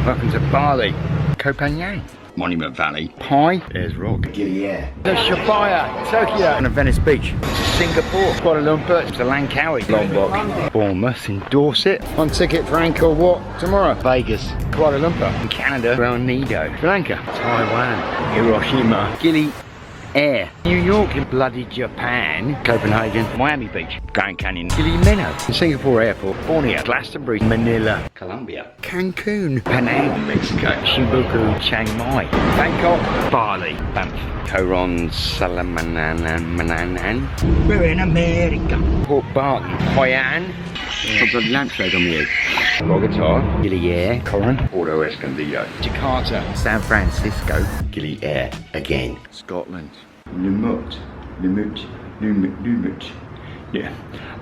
Welcome to Bali. Koh Phangan, Monument Valley, Pai, there's Rock, Gili, the Shapaya, Tokyo, and Venice Beach, Singapore, Kuala Lumpur, to Langkawi, Lombok, Bournemouth in Dorset. One ticket for Angkor Wat tomorrow. Vegas, Kuala Lumpur, in Canada, Nido, Sri Lanka, Taiwan, Hiroshima, Gili, New York, in bloody Japan, Copenhagen, Miami Beach, Grand Canyon, Gili Meno, Singapore Airport, Borneo, Glastonbury, Manila, Colombia, Cancun, Penang, Mexico, Shibuku, Chiang Mai, Bangkok, Bali, Banff, Coron, Salamanan, we're in America, Port Barton, Hoi An, I've got a lampshade on me. Bogota, Gili, Coron, Porto Escondido, Jakarta, San Francisco, Gili again, Scotland, Numut. Yeah,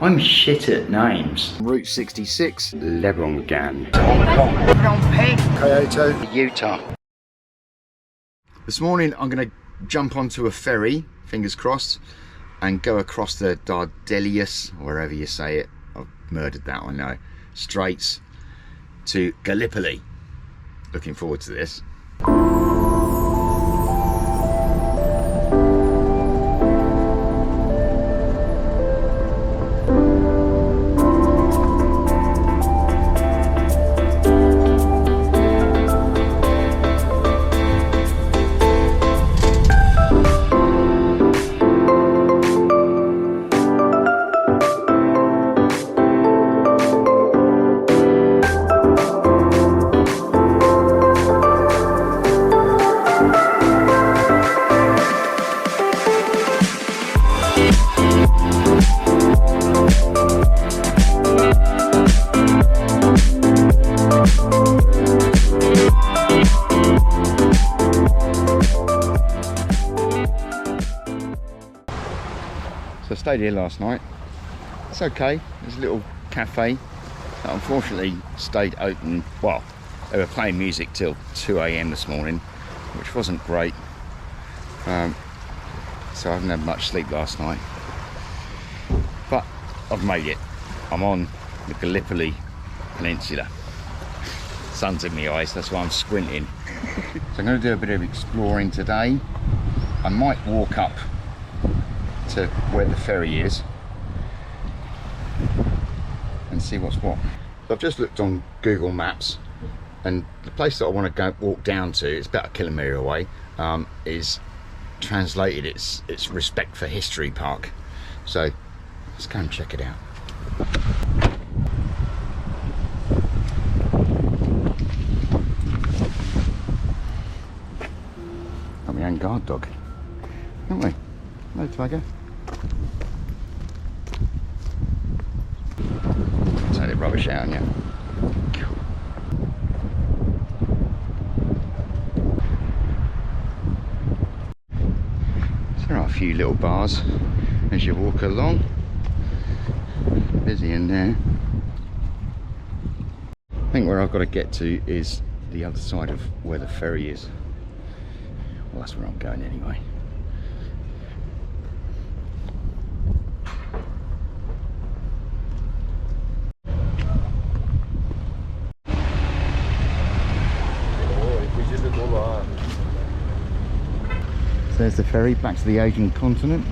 I'm shit at names. Route 66, Lebanon, Hong Kong, Phnom Penh, Kyoto, Utah. This morning I'm going to jump onto a ferry, fingers crossed, and go across the Dardanelles, or wherever you say it. I've murdered that, I know. Straits to Gallipoli. Looking forward to this. So I stayed here last night. It's okay, there's a little cafe that unfortunately stayed open. Well, they were playing music till 2 AM this morning, which wasn't great. So I haven't had much sleep last night. But I've made it. I'm on the Gallipoli peninsula. Sun's in my eyes, that's why I'm squinting. So I'm going to do a bit of exploring today. I might walk up to where the ferry is and see what's what. So I've just looked on Google Maps, and the place that I want to go walk down to, it's about a kilometre away, is translated it's Respect for History Park. So let's go and check it out. Got my own guard dog, haven't we? Hello, Tiger. Take the rubbish out, yeah. Cool. So there are a few little bars as you walk along. Busy in there. I think where I've got to get to is the other side of where the ferry is. Well, that's where I'm going anyway. So there's the ferry back to the Asian continent.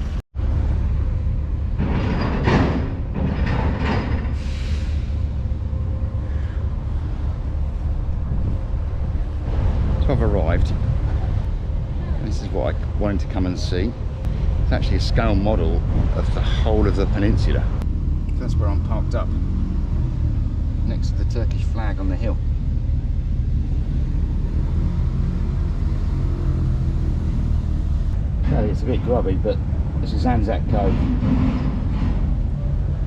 So I've arrived. This is what I wanted to come and see. It's actually a scale model of the whole of the peninsula. That's where I'm parked up, next to the Turkish flag on the hill. It's a bit grubby, but this is Anzac Cove,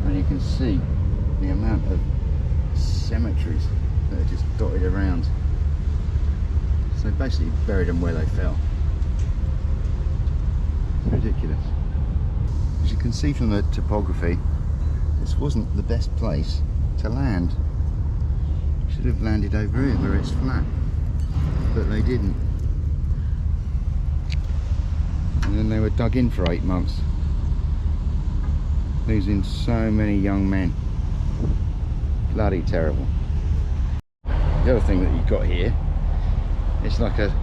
and you can see the amount of cemeteries that are just dotted around. So they basically buried them where they fell. It's ridiculous. As you can see from the topography, this wasn't the best place to land. Should have landed over here where it's flat, but they didn't. And then they were dug in for 8 months, losing so many young men. Bloody terrible. The other thing that you've got here is like a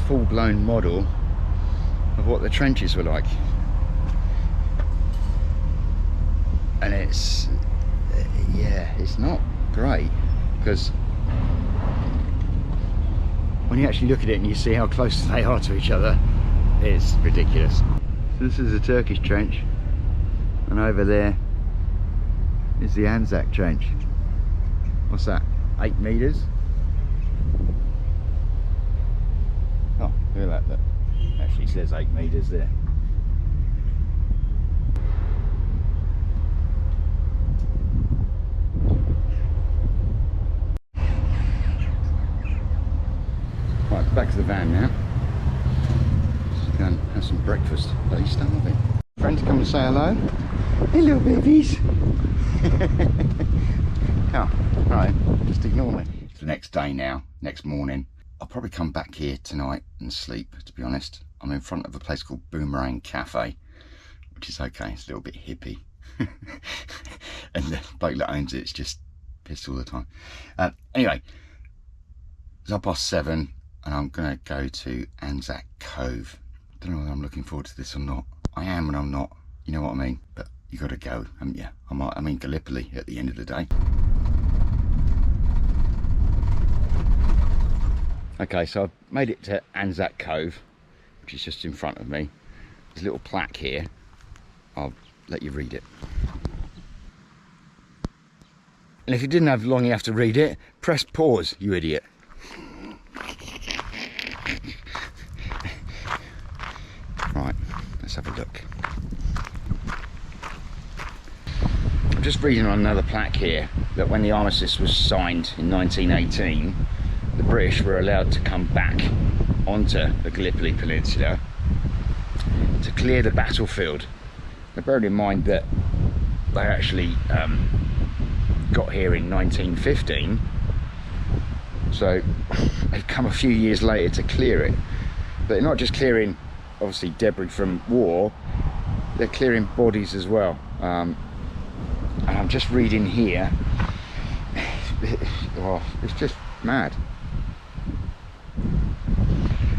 full-blown model of what the trenches were like. And it's, yeah, it's not great, because when you actually look at it and you see how close they are to each other, it's ridiculous. So this is the Turkish trench, and over there is the Anzac trench. What's that, 8 meters? Oh, look at that, look. Actually says 8 meters there. Right, back to the van now. Just go and have some breakfast. Bloody starving. Friends, come and say hello. Hello, babies. Oh, right, just ignore me. It's the next day now, next morning. I'll probably come back here tonight and sleep, to be honest. I'm in front of a place called Boomerang Cafe, which is okay, it's a little bit hippie. And the bloke that owns it's just pissed all the time. Anyway, it's 7:30 and I'm gonna go to Anzac Cove. Don't know whether I'm looking forward to this or not. I am and I'm not, you know what I mean? But you gotta go, haven't you? I'm in Gallipoli at the end of the day. Okay, so I've made it to Anzac Cove, which is just in front of me. There's a little plaque here. I'll let you read it. And if you didn't have long enough to read it, press pause, you idiot. Right, let's have a look. I'm just reading on another plaque here that when the armistice was signed in 1918, the British were allowed to come back onto the Gallipoli Peninsula to clear the battlefield. Now, bearing in mind that they actually got here in 1915, so they've come a few years later to clear it. But they're not just clearing, obviously, debris from war, they're clearing bodies as well. And I'm just reading here, oh, it's just mad.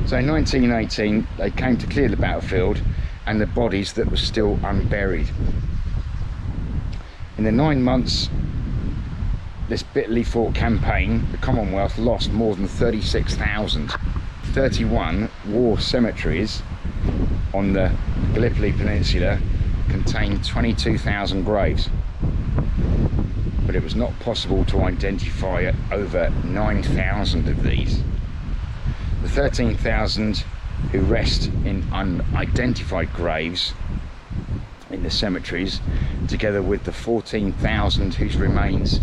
So in 1918 they came to clear the battlefield and the bodies that were still unburied. In the 9 months this bitterly fought campaign, the Commonwealth lost more than 36,000. 31 war cemeteries on the Gallipoli Peninsula contained 22,000 graves, but it was not possible to identify over 9,000 of these. The 13,000 who rest in unidentified graves in the cemeteries, together with the 14,000 whose remains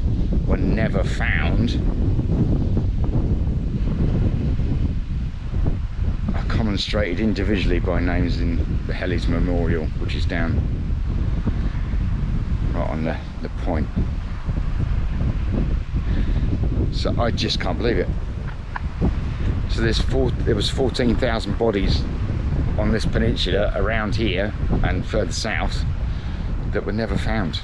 were never found, are commemorated individually by names in the Hellies Memorial, which is down right on the point. So I just can't believe it. So there was 14,000 bodies on this peninsula around here and further south that were never found.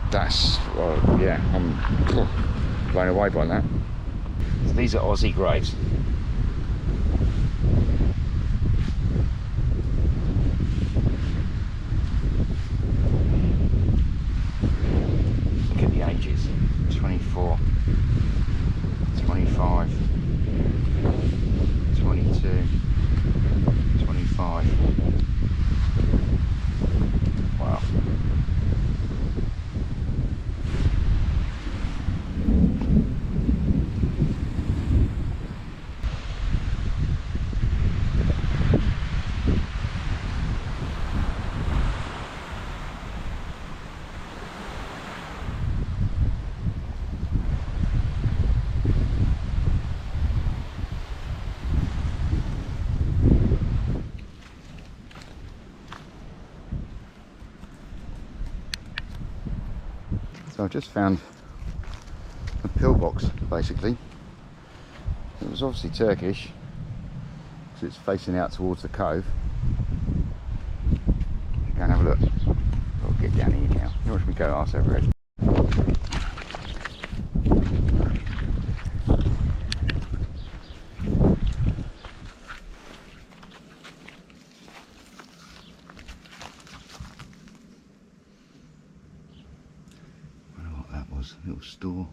That's, well, yeah, I'm blown away by that. So these are Aussie graves. Look at the ages, 24, 25, 22, 25. Wow. So I just found a pillbox, basically. It was obviously Turkish, so it's facing out towards the cove. Go and have a look. I'll get down here now. You watch me go arse over it. store.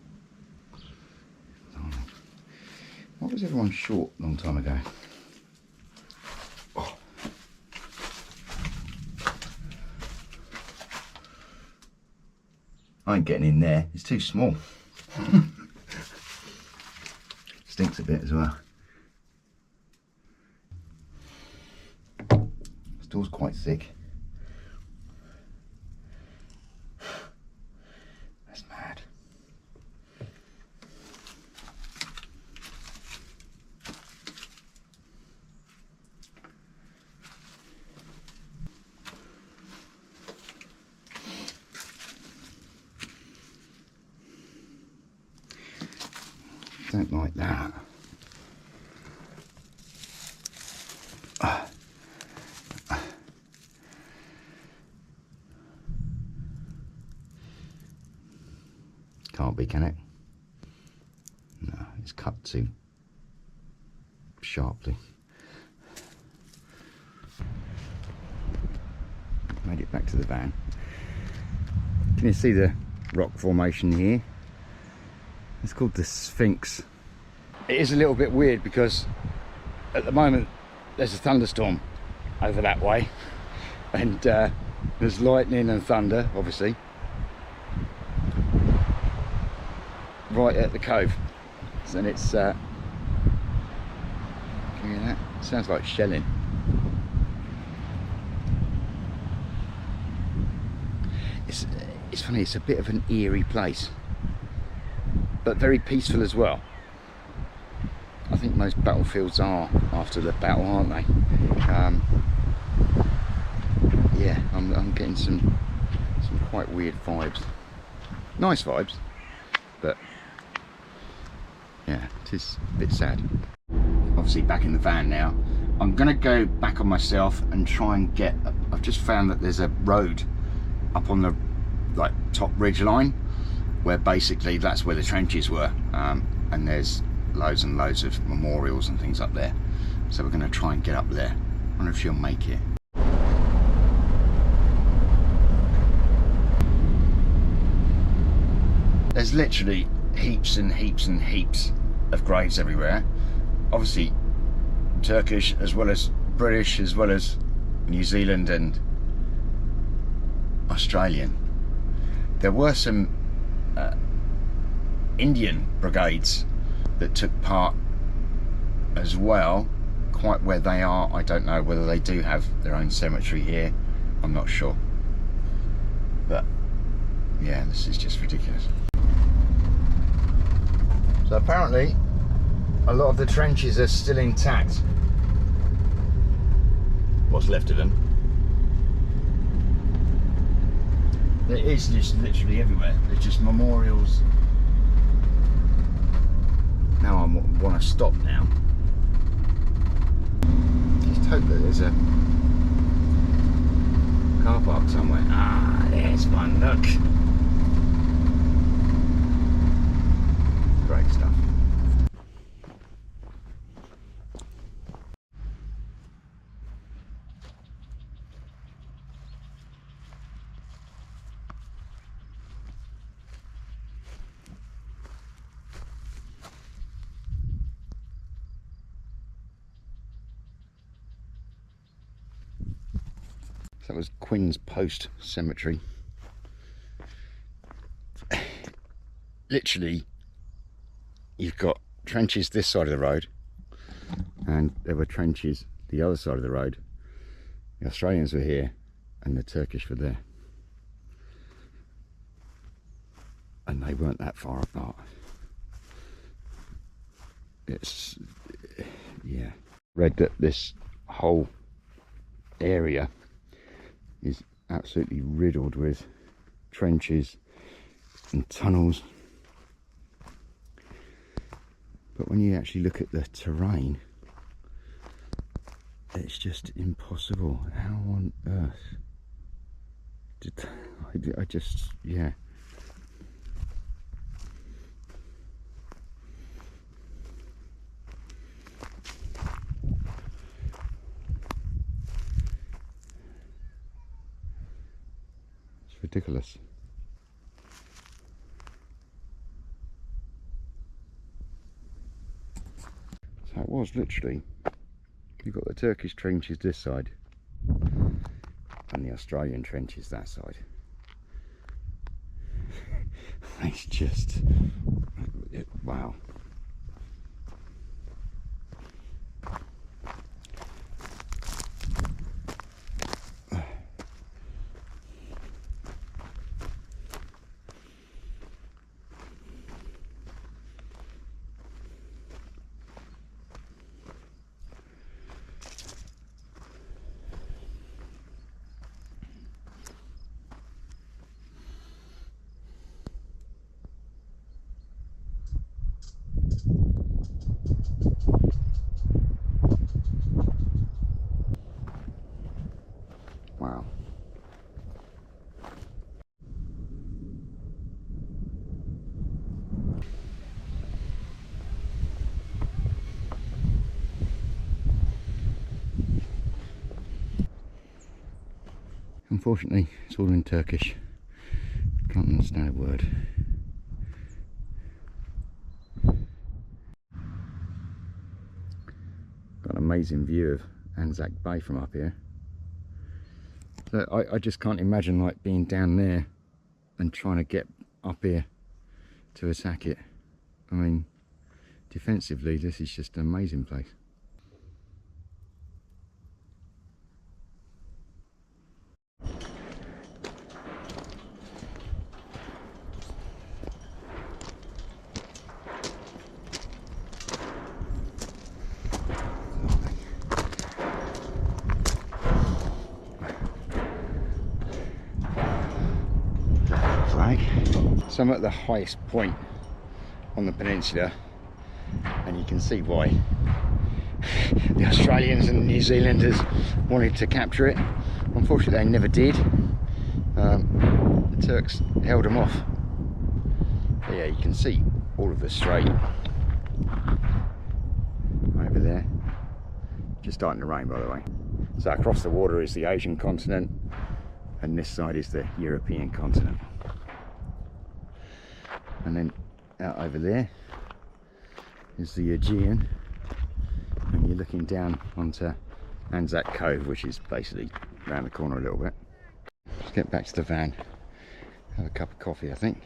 What was everyone short a long time ago? Oh. I ain't getting in there, it's too small. Stinks a bit as well. This door's quite thick. That's mad. Don't like that. Can't be, can it? No, it's cut too sharply. Made it back to the van. Can you see the rock formation here? It's called the Sphinx. It is a little bit weird because at the moment there's a thunderstorm over that way, and there's lightning and thunder, obviously, right at the cove. And it's can you hear that? It sounds like shelling. It's funny, it's a bit of an eerie place, but very peaceful as well. I think most battlefields are after the battle, aren't they? Yeah, I'm getting some quite weird vibes. Nice vibes, but yeah, it is a bit sad. Obviously back in the van now. I'm gonna go back on myself and try and get, I've just found that there's a road up on the like top ridge line where basically that's where the trenches were, and there's loads and loads of memorials and things up there, so we're going to try and get up there. I wonder if she'll make it. There's literally heaps and heaps and heaps of graves everywhere, obviously Turkish as well as British as well as New Zealand and Australian. There were some Indian brigades that took part as well. Quite where they are, I don't know. Whether they do have their own cemetery here, I'm not sure. But yeah, this is just ridiculous. So apparently a lot of the trenches are still intact. What's left of them. It is just literally everywhere. There's just memorials. Now I want to stop now. Just hope that there's a car park somewhere. Ah, there's one, look. Great stuff. That was Quinn's Post Cemetery. Literally, you've got trenches this side of the road, and there were trenches the other side of the road. The Australians were here, and the Turkish were there. And they weren't that far apart. It's, yeah. Read that this whole area is absolutely riddled with trenches and tunnels, but when you actually look at the terrain, it's just impossible. How on earth did I just, yeah. Ridiculous. So it was literally, you've got the Turkish trenches this side and the Australian trenches that side. It's just, wow. Wow. Unfortunately, it's all in Turkish. Can't understand a word. Got an amazing view of Anzac Bay from up here. So I just can't imagine like being down there and trying to get up here to attack it. I mean, defensively, this is just an amazing place. So I'm at the highest point on the peninsula, and you can see why the Australians and New Zealanders wanted to capture it. Unfortunately, they never did. The Turks held them off. But yeah, you can see all of the strait over there. Just starting to rain, by the way. So across the water is the Asian continent, and this side is the European continent. And then out over there is the Aegean, and you're looking down onto Anzac Cove, which is basically around the corner a little bit. Let's get back to the van, have a cup of coffee I think,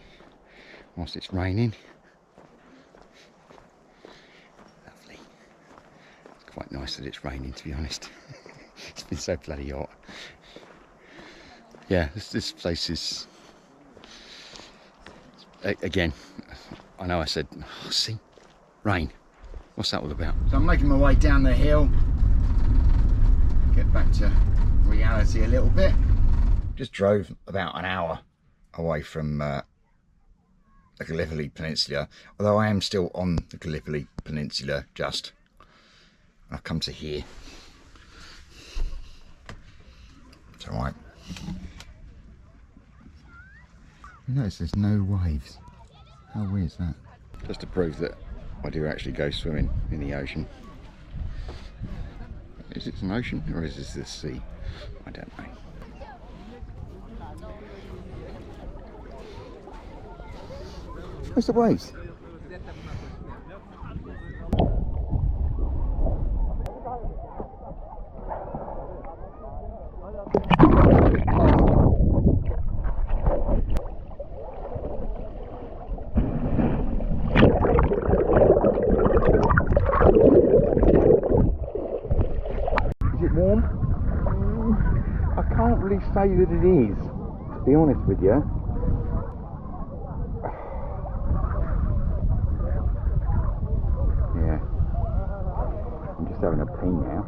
whilst it's raining. Lovely. It's quite nice that it's raining, to be honest. It's been so bloody hot. Yeah, this place is, again, I know I said, oh, see, rain. What's that all about? So I'm making my way down the hill, get back to reality a little bit. Just drove about an hour away from the Gallipoli Peninsula, although I am still on the Gallipoli Peninsula just. I've come to here. It's alright. You notice there's no waves. How weird is that? Just to prove that I do actually go swimming in the ocean. Is it an ocean or is this the sea? I don't know. Where's the waves? Say that it is, to be honest with you. Yeah, I'm just having a pee now.